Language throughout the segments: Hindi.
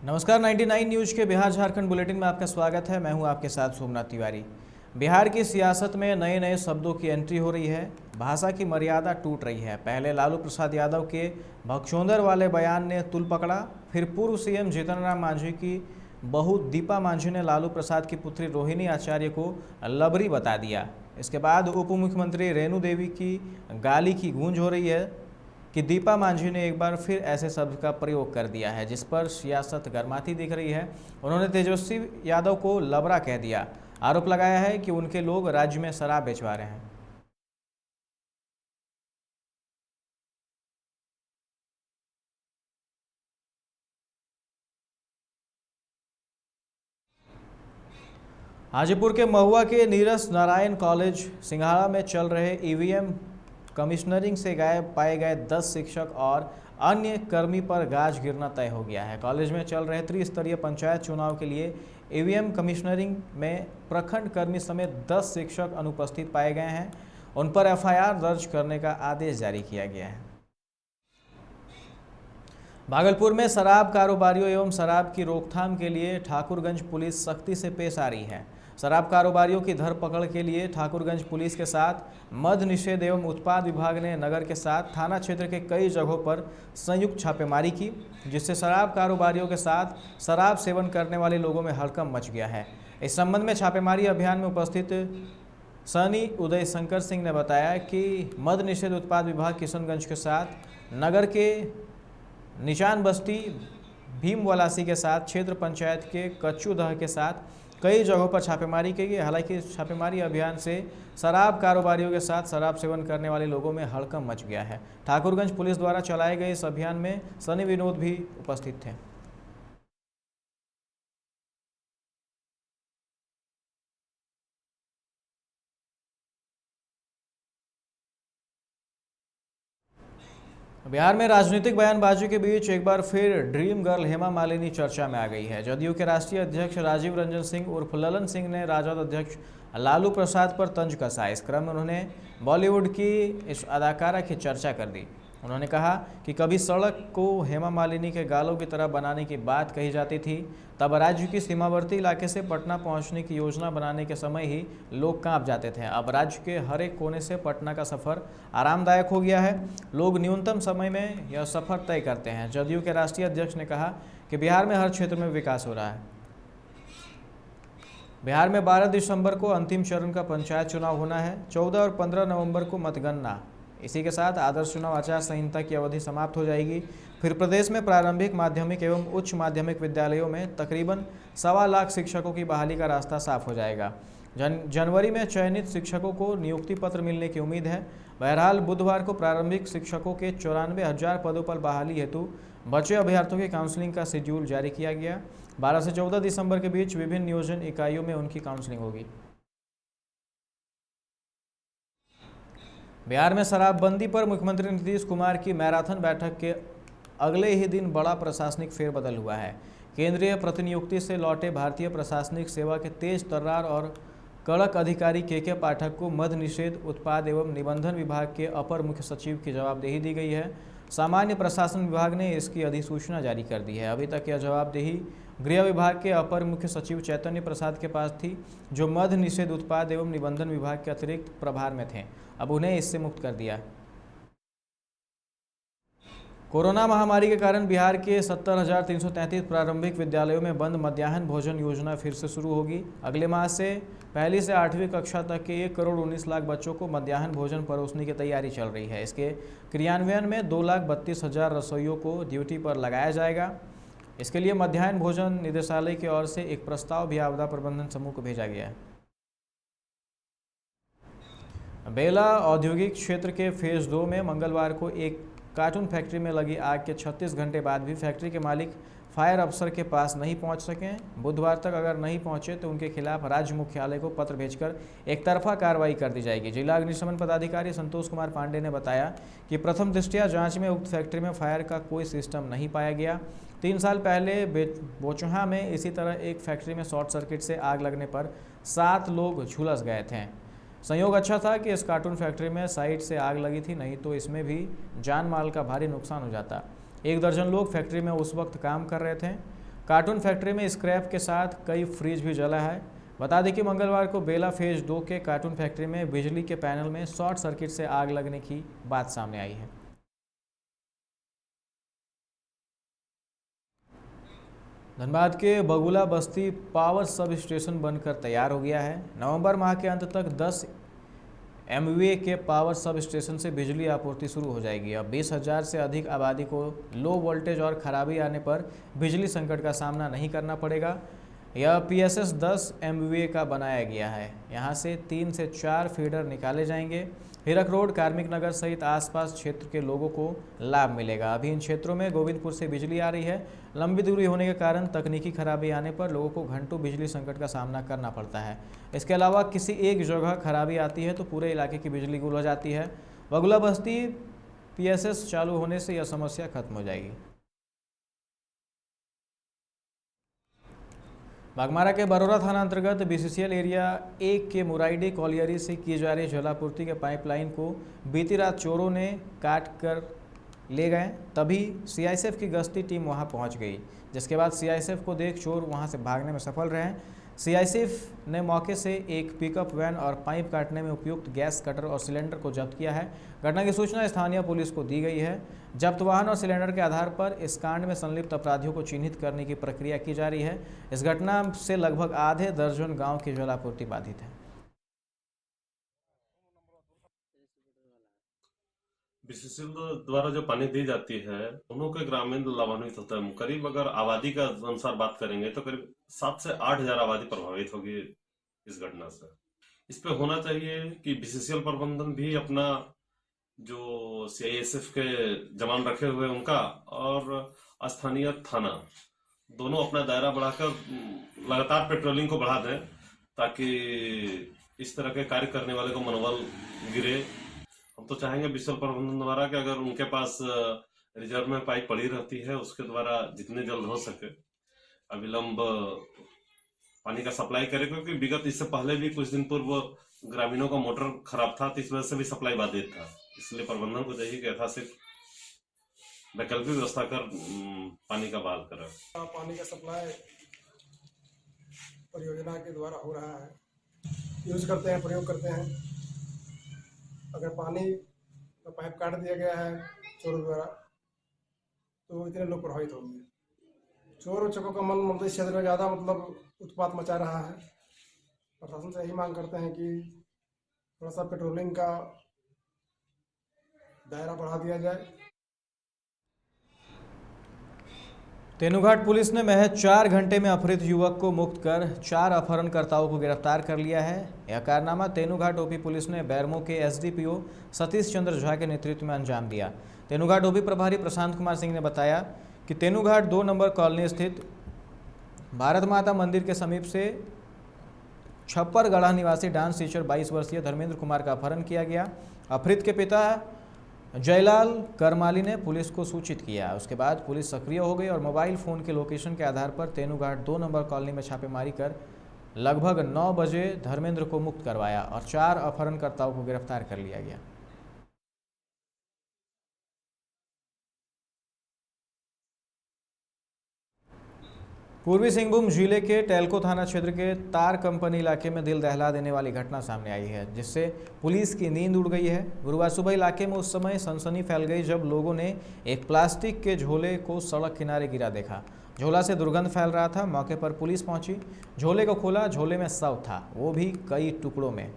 नमस्कार, 99 न्यूज के बिहार झारखंड बुलेटिन में आपका स्वागत है। मैं हूं आपके साथ सोमनाथ तिवारी। बिहार की सियासत में नए नए शब्दों की एंट्री हो रही है। भाषा की मर्यादा टूट रही है। पहले लालू प्रसाद यादव के भगचोंदर वाले बयान ने तुल पकड़ा, फिर पूर्व सीएम जीतन राम मांझी की बहू दीपा मांझी ने लालू प्रसाद की पुत्री रोहिणी आचार्य को लबरी बता दिया। इसके बाद उप मुख्यमंत्री रेणु देवी की गाली की गूंज हो रही है कि दीपा मांझी ने एक बार फिर ऐसे शब्द का प्रयोग कर दिया है, जिस पर सियासत गर्माती दिख रही है। उन्होंने तेजस्वी यादव को लबरा कह दिया। आरोप लगाया है कि उनके लोग राज्य में शराब बेचवा रहे हैं। हाजीपुर के महुआ के नीरस नारायण कॉलेज सिंघाड़ा में चल रहे ईवीएम कमिश्नरिंग से गायब पाए गए 10 शिक्षक और अन्य कर्मी पर गाज गिरना तय हो गया है। कॉलेज में चल रहे त्रिस्तरीय पंचायत चुनाव के लिए ईवीएम कमिश्नरिंग में प्रखंड कर्मी समेत 10 शिक्षक अनुपस्थित पाए गए हैं। उन पर एफआईआर दर्ज करने का आदेश जारी किया गया है। भागलपुर में शराब कारोबारियों एवं शराब की रोकथाम के लिए ठाकुरगंज पुलिस सख्ती से पेश आ रही है। शराब कारोबारियों की धरपकड़ के लिए ठाकुरगंज पुलिस के साथ मद्य निषेध एवं उत्पाद विभाग ने नगर के साथ थाना क्षेत्र के कई जगहों पर संयुक्त छापेमारी की, जिससे शराब कारोबारियों के साथ शराब सेवन करने वाले लोगों में हड़कंप मच गया है। इस संबंध में छापेमारी अभियान में उपस्थित सनी उदय शंकर सिंह ने बताया कि मद्य निषेध उत्पाद विभाग किशनगंज के साथ नगर के निशान बस्ती भीमवलासी के साथ क्षेत्र पंचायत के कच्चूदह के साथ कई जगहों पर छापेमारी की गई। हालांकि छापेमारी अभियान से शराब कारोबारियों के साथ शराब सेवन करने वाले लोगों में हड़कंप मच गया है। ठाकुरगंज पुलिस द्वारा चलाए गए इस अभियान में सनी विनोद भी उपस्थित थे। बिहार में राजनीतिक बयानबाजी के बीच एक बार फिर ड्रीम गर्ल हेमा मालिनी चर्चा में आ गई है। जदयू के राष्ट्रीय अध्यक्ष राजीव रंजन सिंह उर्फ ललन सिंह ने राजद अध्यक्ष लालू प्रसाद पर तंज कसा। इस क्रम में उन्होंने बॉलीवुड की इस अदाकारा की चर्चा कर दी। उन्होंने कहा कि कभी सड़क को हेमा मालिनी के गालों की तरह बनाने की बात कही जाती थी, तब राज्य की सीमावर्ती इलाके से पटना पहुंचने की योजना बनाने के समय ही लोग कांप जाते थे। अब राज्य के हर एक कोने से पटना का सफ़र आरामदायक हो गया है। लोग न्यूनतम समय में यह सफ़र तय करते हैं। जदयू के राष्ट्रीय अध्यक्ष ने कहा कि बिहार में हर क्षेत्र में विकास हो रहा है। बिहार में 12 दिसंबर को अंतिम चरण का पंचायत चुनाव होना है। 14 और 15 नवंबर को मतगणना। इसी के साथ आदर्श चुनाव आचार संहिता की अवधि समाप्त हो जाएगी। फिर प्रदेश में प्रारंभिक, माध्यमिक एवं उच्च माध्यमिक विद्यालयों में तकरीबन 1.25 लाख शिक्षकों की बहाली का रास्ता साफ हो जाएगा। जनवरी में चयनित शिक्षकों को नियुक्ति पत्र मिलने की उम्मीद है। बहरहाल बुधवार को प्रारंभिक शिक्षकों के 94,000 पदों पर बहाली हेतु बचे अभ्यर्थियों की काउंसलिंग का शेड्यूल जारी किया गया। 12 से 14 दिसंबर के बीच विभिन्न नियोजन इकाइयों में उनकी काउंसलिंग होगी। बिहार में शराबबंदी पर मुख्यमंत्री नीतीश कुमार की मैराथन बैठक के अगले ही दिन बड़ा प्रशासनिक फेरबदल हुआ है। केंद्रीय प्रतिनियुक्ति से लौटे भारतीय प्रशासनिक सेवा के तेज तर्रार और कड़क अधिकारी के पाठक को मद्य निषेध उत्पाद एवं निबंधन विभाग के अपर मुख्य सचिव की जवाबदेही दी गई है। सामान्य प्रशासन विभाग ने इसकी अधिसूचना जारी कर दी है। अभी तक यह जवाबदेही गृह विभाग के अपर मुख्य सचिव चैतन्य प्रसाद के पास थी, जो मद्य निषेध उत्पाद एवं निबंधन विभाग के अतिरिक्त प्रभार में थे। अब उन्हें इससे मुक्त कर दिया। कोरोना महामारी के कारण बिहार के 70,333 प्रारंभिक विद्यालयों में बंद मध्याह्न भोजन योजना फिर से शुरू होगी। अगले माह से 1 से 8वीं कक्षा तक के 1,19,00,000 बच्चों को मध्याह्न भोजन परोसने की तैयारी चल रही है। इसके क्रियान्वयन में 2,32,000 रसोइयों को ड्यूटी पर लगाया जाएगा। इसके लिए मध्याह्न भोजन निदेशालय की ओर से एक प्रस्ताव भी आपदा प्रबंधन समूह को भेजा गया है। बेला औद्योगिक क्षेत्र के फेज 2 में मंगलवार को एक कार्टून फैक्ट्री में लगी आग के 36 घंटे बाद भी फैक्ट्री के मालिक फायर अफसर के पास नहीं पहुंच सकें। बुधवार तक अगर नहीं पहुंचे तो उनके खिलाफ राज्य मुख्यालय को पत्र भेजकर एक तरफा कार्रवाई कर दी जाएगी। जिला अग्निशमन पदाधिकारी संतोष कुमार पांडे ने बताया कि प्रथम दृष्टया जांच में उक्त फैक्ट्री में फायर का कोई सिस्टम नहीं पाया गया। 3 साल पहले बोचहा में इसी तरह एक फैक्ट्री में शॉर्ट सर्किट से आग लगने पर 7 लोग झुलस गए थे। संयोग अच्छा था कि इस कार्टून फैक्ट्री में साइड से आग लगी थी, नहीं तो इसमें भी जान माल का भारी नुकसान हो जाता। 1 दर्जन लोग फैक्ट्री में उस वक्त काम कर रहे थे। कार्टून फैक्ट्री में स्क्रैप के साथ कई फ्रिज भी जला है। बता दें कि मंगलवार को बेला फेज 2 के कार्टून फैक्ट्री में बिजली के पैनल में शॉर्ट सर्किट से आग लगने की बात सामने आई है। धनबाद के बगुला बस्ती पावर सब स्टेशन बनकर तैयार हो गया है। नवंबर माह के अंत तक 10 MVA के पावर सब स्टेशन से बिजली आपूर्ति शुरू हो जाएगी। अब 20,000 से अधिक आबादी को लो वोल्टेज और खराबी आने पर बिजली संकट का सामना नहीं करना पड़ेगा। यह PSS 10 MVA का बनाया गया है। यहां से 3 से 4 फीडर निकाले जाएंगे। हीरक रोड, कार्मिक नगर सहित आसपास क्षेत्र के लोगों को लाभ मिलेगा। अभी इन क्षेत्रों में गोविंदपुर से बिजली आ रही है। लंबी दूरी होने के कारण तकनीकी खराबी आने पर लोगों को घंटों बिजली संकट का सामना करना पड़ता है। इसके अलावा किसी एक जगह खराबी आती है तो पूरे इलाके की बिजली गुल हो जाती है। बगुला बस्ती PSS चालू होने से यह समस्या खत्म हो जाएगी। बागमारा के बरोरा थाना अंतर्गत BCCL एरिया 1 के मुराइडी कॉलियरी से की जा रही जलापूर्ति के पाइपलाइन को बीती रात चोरों ने काट कर ले गए। तभी CISF की गश्ती टीम वहां पहुंच गई, जिसके बाद CISF को देख चोर वहां से भागने में सफल रहे। CISF ने मौके से एक पिकअप वैन और पाइप काटने में उपयुक्त गैस कटर और सिलेंडर को जब्त किया है। घटना की सूचना स्थानीय पुलिस को दी गई है। जब्त वाहन और सिलेंडर के आधार पर इस कांड में संलिप्त अपराधियों को चिन्हित करने की प्रक्रिया की जा रही है। इस घटना से लगभग आधे दर्जन गांव की जलापूर्ति बाधित है। BCCL द्वारा जो पानी दी जाती है उन्हों के ग्रामीण लाभान्वित होता है। करीब अगर आबादी का अनुसार बात करेंगे तो करीब 7 से 8 हजार आबादी प्रभावित होगी इस घटना से। इस पे होना चाहिए कि BCCL प्रबंधन भी अपना जो CISF के जवान रखे हुए उनका और स्थानीय थाना दोनों अपना दायरा बढ़ाकर लगातार पेट्रोलिंग को बढ़ा दें, ताकि इस तरह के कार्य करने वाले को मनोबल गिरे। हम तो चाहेंगे BCCL प्रबंधन द्वारा कि अगर उनके पास रिजर्व में पाइप पड़ी रहती है उसके द्वारा जितने जल्द हो सके अविलंब पानी का सप्लाई करे, क्योंकि विगत इससे पहले भी कुछ दिन पूर्व ग्रामीणों का मोटर खराब था तो इस वजह से भी सप्लाई बाधित था। इसलिए प्रबंधन को चाहिए कि यथाशीघ्र वैकल्पिक व्यवस्था कर पानी का बहाल करे। पानी का सप्लाई परियोजना के द्वारा हो रहा है, यूज करते हैं, प्रयोग करते हैं। अगर पानी का पाइप काट दिया गया है चोरों द्वारा तो इतने लोग प्रभावित होंगे। चोर और चकों का मन मध्य क्षेत्र में ज़्यादा उत्पात मचा रहा है। प्रशासन से यही मांग करते हैं कि थोड़ा सा पेट्रोलिंग का दायरा बढ़ा दिया जाए। तेनुघाट पुलिस ने महज 4 घंटे में अपहृत युवक को मुक्त कर 4 अपहरणकर्ताओं को गिरफ्तार कर लिया है। यह कारनामा तेनुघाट OP पुलिस ने बैरमो के SDPO सतीश चंद्र झा के नेतृत्व में अंजाम दिया। तेनुघाट OP प्रभारी प्रशांत कुमार सिंह ने बताया कि तेनुघाट 2 नंबर कॉलोनी स्थित भारत माता मंदिर के समीप से छप्परगढ़ा निवासी डांस टीचर 22 वर्षीय धर्मेंद्र कुमार का अपहरण किया गया। अपहृत के पिता जयलाल करमाली ने पुलिस को सूचित किया। उसके बाद पुलिस सक्रिय हो गई और मोबाइल फ़ोन के लोकेशन के आधार पर तेनुघाट 2 नंबर कॉलोनी में छापेमारी कर लगभग 9 बजे धर्मेंद्र को मुक्त करवाया और 4 अपहरणकर्ताओं को गिरफ्तार कर लिया गया। पूर्वी सिंहभूम जिले के टेल्को थाना क्षेत्र के तार कंपनी इलाके में दिल दहला देने वाली घटना सामने आई है, जिससे पुलिस की नींद उड़ गई है। गुरुवार सुबह इलाके में उस समय सनसनी फैल गई जब लोगों ने एक प्लास्टिक के झोले को सड़क किनारे गिरा देखा। झोला से दुर्गंध फैल रहा था। मौके पर पुलिस पहुंची, झोले को खोला। झोले में शव था, वो भी कई टुकड़ों में।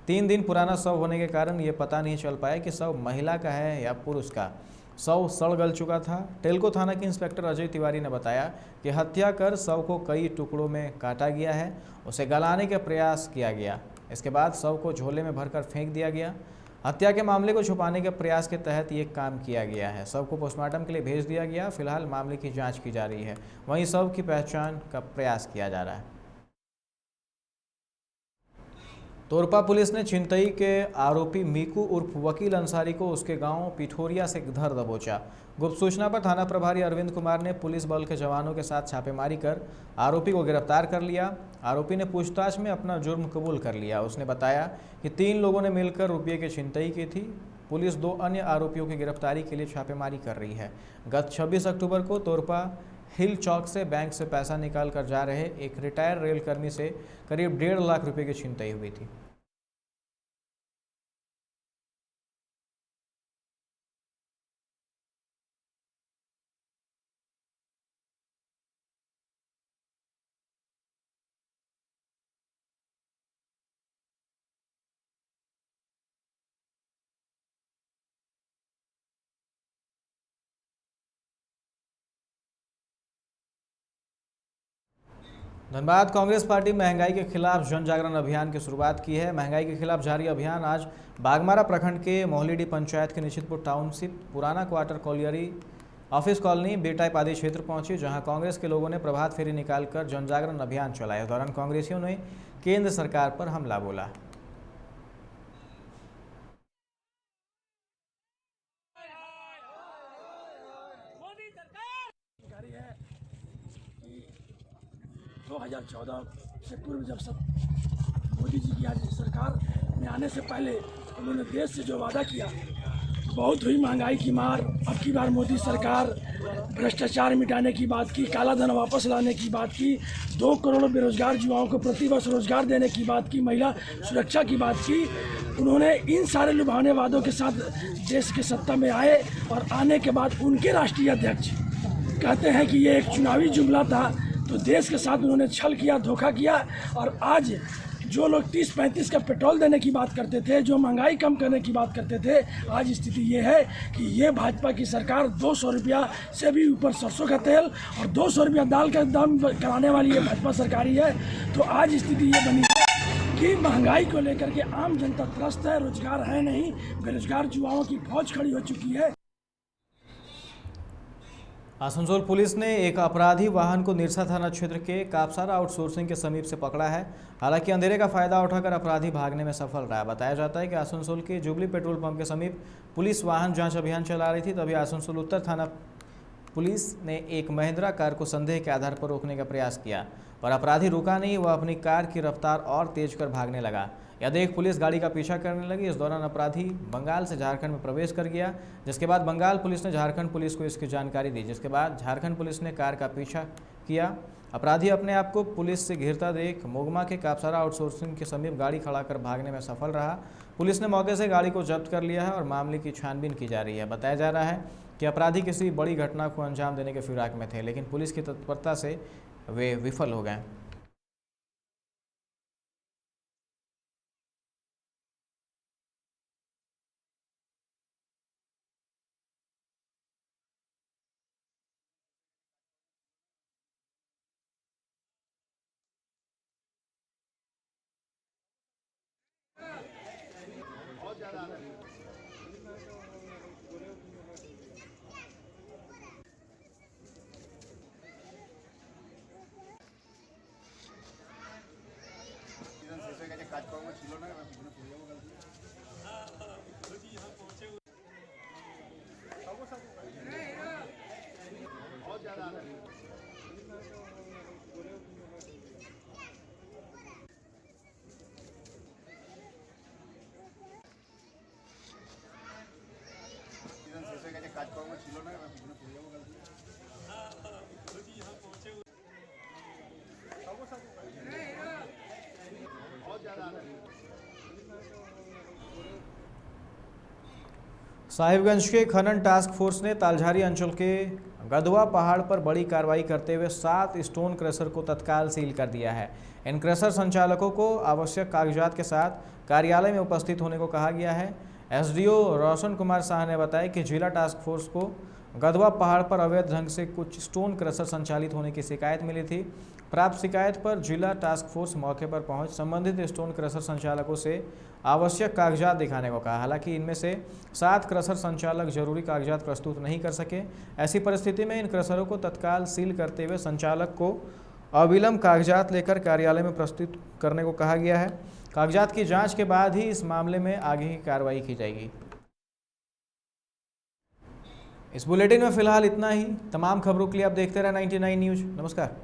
3 दिन पुराना शव होने के कारण ये पता नहीं चल पाया कि शव महिला का है या पुरुष का। शव सड़ गल चुका था। टेल्को थाना के इंस्पेक्टर अजय तिवारी ने बताया कि हत्या कर शव को कई टुकड़ों में काटा गया है, उसे गलाने का प्रयास किया गया। इसके बाद शव को झोले में भरकर फेंक दिया गया। हत्या के मामले को छुपाने के प्रयास के तहत ये काम किया गया है। शव को पोस्टमार्टम के लिए भेज दिया गया। फिलहाल मामले की जांच की जा रही है। वहीं शव की पहचान का प्रयास किया जा रहा है। तोरपा पुलिस ने छिनतई के आरोपी मीकू उर्फ वकील अंसारी को उसके गांव पिठोरिया से धर दबोचा। गुप्त सूचना पर थाना प्रभारी अरविंद कुमार ने पुलिस बल के जवानों के साथ छापेमारी कर आरोपी को गिरफ्तार कर लिया। आरोपी ने पूछताछ में अपना जुर्म कबूल कर लिया। उसने बताया कि 3 लोगों ने मिलकर रुपये की छिनतई की थी। पुलिस 2 अन्य आरोपियों की गिरफ्तारी के लिए छापेमारी कर रही है। गत 26 अक्टूबर को तोरपा हिल चौक से बैंक से पैसा निकाल कर जा रहे एक रिटायर रेलकर्मी से करीब 1.5 लाख रुपए की छिनतई हुई थी। धनबाद कांग्रेस पार्टी महंगाई के खिलाफ जन जागरण अभियान की शुरुआत की है। महंगाई के खिलाफ जारी अभियान आज बागमारा प्रखंड के मोहलीडी पंचायत के निश्चितपुर टाउनशिप, पुराना क्वार्टर, कॉलियरी, ऑफिस कॉलोनी, बेटाइप आदि क्षेत्र पहुंची, जहां कांग्रेस के लोगों ने प्रभात फेरी निकालकर जन जागरण अभियान चलाया। इस दौरान कांग्रेसियों ने केंद्र सरकार पर हमला बोला। मोदी सरकार है कि 2014 से पूर्व जब सब मोदी जी की आज सरकार में आने से पहले उन्होंने देश से जो वादा किया, बहुत हुई महंगाई की मार। अब की बार मोदी सरकार भ्रष्टाचार मिटाने की बात की, काला धन वापस लाने की बात की, 2 करोड़ बेरोजगार युवाओं को प्रतिवर्ष रोजगार देने की बात की, महिला सुरक्षा की बात की। उन्होंने इन सारे लुभावने वादों के साथ देश के सत्ता में आए और आने के बाद उनके राष्ट्रीय अध्यक्ष कहते हैं कि ये एक चुनावी जुमला था। तो देश के साथ उन्होंने छल किया, धोखा किया। और आज जो लोग 30-35 का पेट्रोल देने की बात करते थे, जो महंगाई कम करने की बात करते थे, आज स्थिति ये है कि ये भाजपा की सरकार 200 रुपया से भी ऊपर सरसों का तेल और 200 रुपया दाल का दाम कराने वाली ये भाजपा सरकार ही है। तो आज स्थिति ये बनी है कि महंगाई को लेकर के आम जनता त्रस्त है, रोजगार है नहीं, बेरोजगार युवाओं की फौज खड़ी हो चुकी है। आसनसोल पुलिस ने एक अपराधी वाहन को निरसा थाना क्षेत्र के कापसारा आउटसोर्सिंग के समीप से पकड़ा है। हालांकि अंधेरे का फायदा उठाकर अपराधी भागने में सफल रहा। बताया जाता है कि आसनसोल के जुबली पेट्रोल पंप के समीप पुलिस वाहन जांच अभियान चला रही थी। तभी आसनसोल उत्तर थाना पुलिस ने एक महिंद्रा कार को संदेह के आधार पर रोकने का प्रयास किया, पर अपराधी रुका नहीं। वह अपनी कार की रफ्तार और तेज कर भागने लगा। यह देख पुलिस गाड़ी का पीछा करने लगी। इस दौरान अपराधी बंगाल से झारखंड में प्रवेश कर गया, जिसके बाद बंगाल पुलिस ने झारखंड पुलिस को इसकी जानकारी दी, जिसके बाद झारखंड पुलिस ने कार का पीछा किया। अपराधी अपने आप को पुलिस से घिरता देख मोगमा के कापसारा आउटसोर्सिंग के समीप गाड़ी खड़ा कर भागने में सफल रहा। पुलिस ने मौके से गाड़ी को जब्त कर लिया है और मामले की छानबीन की जा रही है। बताया जा रहा है कि अपराधी किसी बड़ी घटना को अंजाम देने के फिराक में थे, लेकिन पुलिस की तत्परता से वे विफल हो गए। साहिबगंज के खनन टास्क फोर्स ने तालझारी अंचल के गदवा पहाड़ पर बड़ी कार्रवाई करते हुए 7 स्टोन क्रशर को तत्काल सील कर दिया है। इन क्रशर संचालकों को आवश्यक कागजात के साथ कार्यालय में उपस्थित होने को कहा गया है। एसडीओ रोशन कुमार शाह ने बताया कि जिला टास्क फोर्स को गदवा पहाड़ पर अवैध ढंग से कुछ स्टोन क्रशर संचालित होने की शिकायत मिली थी। प्राप्त शिकायत पर जिला टास्क फोर्स मौके पर पहुंच संबंधित स्टोन क्रशर संचालकों से आवश्यक कागजात दिखाने को कहा। हालांकि इनमें से 7 क्रशर संचालक जरूरी कागजात प्रस्तुत नहीं कर सके। ऐसी परिस्थिति में इन क्रशरों को तत्काल सील करते हुए संचालक को अविलंब कागजात लेकर कार्यालय में प्रस्तुत करने को कहा गया है। कागजात की जांच के बाद ही इस मामले में आगे की कार्रवाई की जाएगी। इस बुलेटिन में फिलहाल इतना ही। तमाम खबरों के लिए आप देखते रहे 99 न्यूज़। नमस्कार।